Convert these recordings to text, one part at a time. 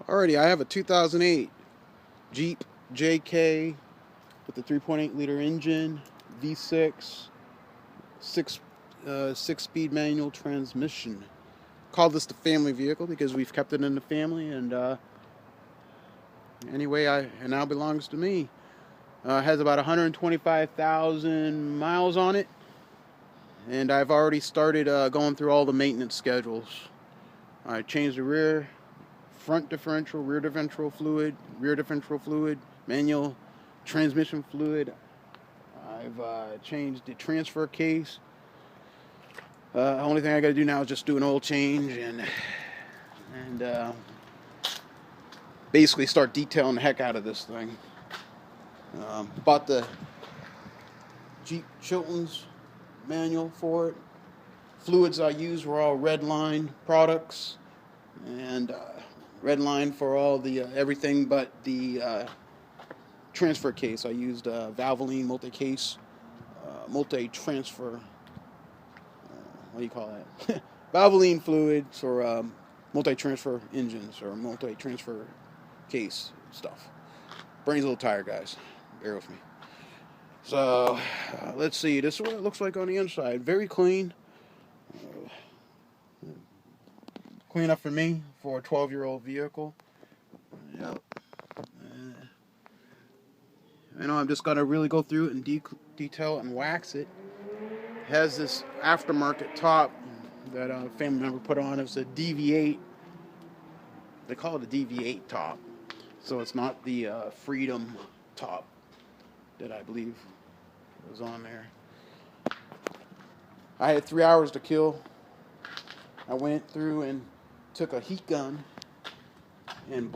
Alrighty, I have a 2008 Jeep JK with the 3.8 liter engine, V6, six-speed manual transmission. Call this the family vehicle because we've kept it in the family, and anyway, it now belongs to me. It has about 125,000 miles on it, and I've already started going through all the maintenance schedules. I changed the front differential, rear differential fluid, manual transmission fluid. I've changed the transfer case. Only thing I got to do now is just do an oil change and basically start detailing the heck out of this thing. Bought the Jeep Chilton's manual for it. Fluids I used were all Redline products, and Redline for all the everything but the transfer case. I used Valvoline multi-transfer. What do you call that? Valvoline fluids for multi-transfer engines or multi-transfer case stuff. Brain's a little tired, guys. Bear with me. So let's see. This is what it looks like on the inside. Very clean. Clean up for me for a 12-year-old vehicle. Yep. I know I'm just going to really go through it and detail it and wax it. It has this aftermarket top that a family member put on. It's a DV8. They call it a DV8 top. So it's not the Freedom top that I believe was on there. I had 3 hours to kill. I went through and took a heat gun and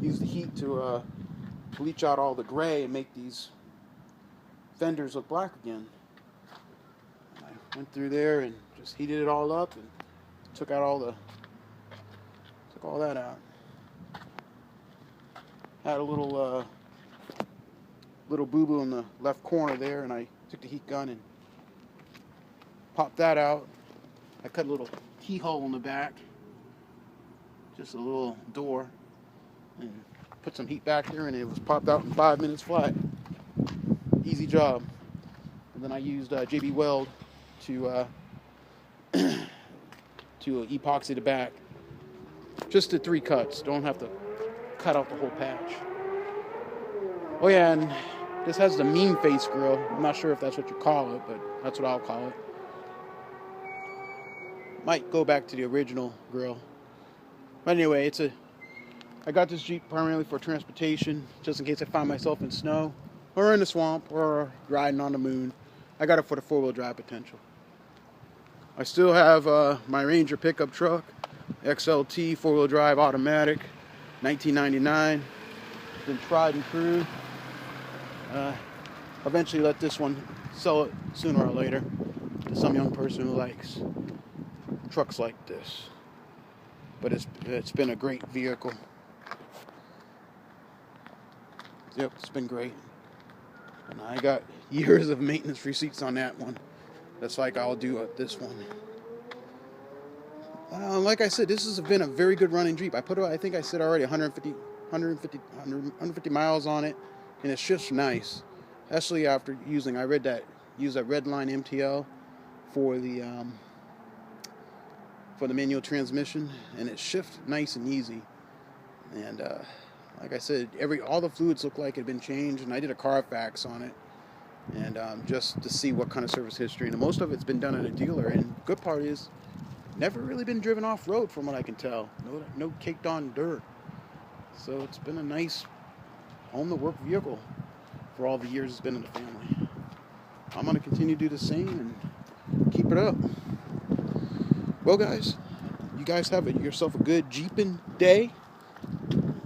used the heat to bleach out all the gray and make these fenders look black again. I went through there and just heated it all up and took all that out. Had a little boo-boo in the left corner there, and I took the heat gun and popped that out. I cut a little keyhole in the back, just a little door, and put some heat back there, and it was popped out in 5 minutes flat. Easy job. And then I used JB Weld to epoxy the back. Just the 3 cuts. Don't have to cut out the whole patch. Oh yeah, and this has the mean face grill. I'm not sure if that's what you call it, but that's what I'll call it. Might go back to the original grill. But anyway, I got this Jeep primarily for transportation, just in case I find myself in snow, or in the swamp, or riding on the moon. I got it for the 4-wheel drive potential. I still have my Ranger pickup truck, XLT 4-wheel drive automatic, 1999. It's been tried and true. Eventually let this one sell it sooner or later to some young person who likes trucks like this. But it's been a great vehicle. Yep, it's been great. And I got years of maintenance receipts on that one. That's like I'll do at this one. Like I said, this has been a very good running Jeep. I think I said already 150 miles on it, and it's just nice. Especially after use that Redline MTL for the manual transmission, and it shifts nice and easy. And like I said, all the fluids look like it had been changed, and I did a Carfax on it, and just to see what kind of service history. And most of it's been done at a dealer. And good part is, never really been driven off road from what I can tell. No caked on dirt. So it's been a nice home to work vehicle for all the years it's been in the family. I'm going to continue to do the same and keep it up. Well, guys, you guys have yourself a good Jeeping day,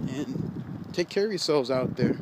and take care of yourselves out there.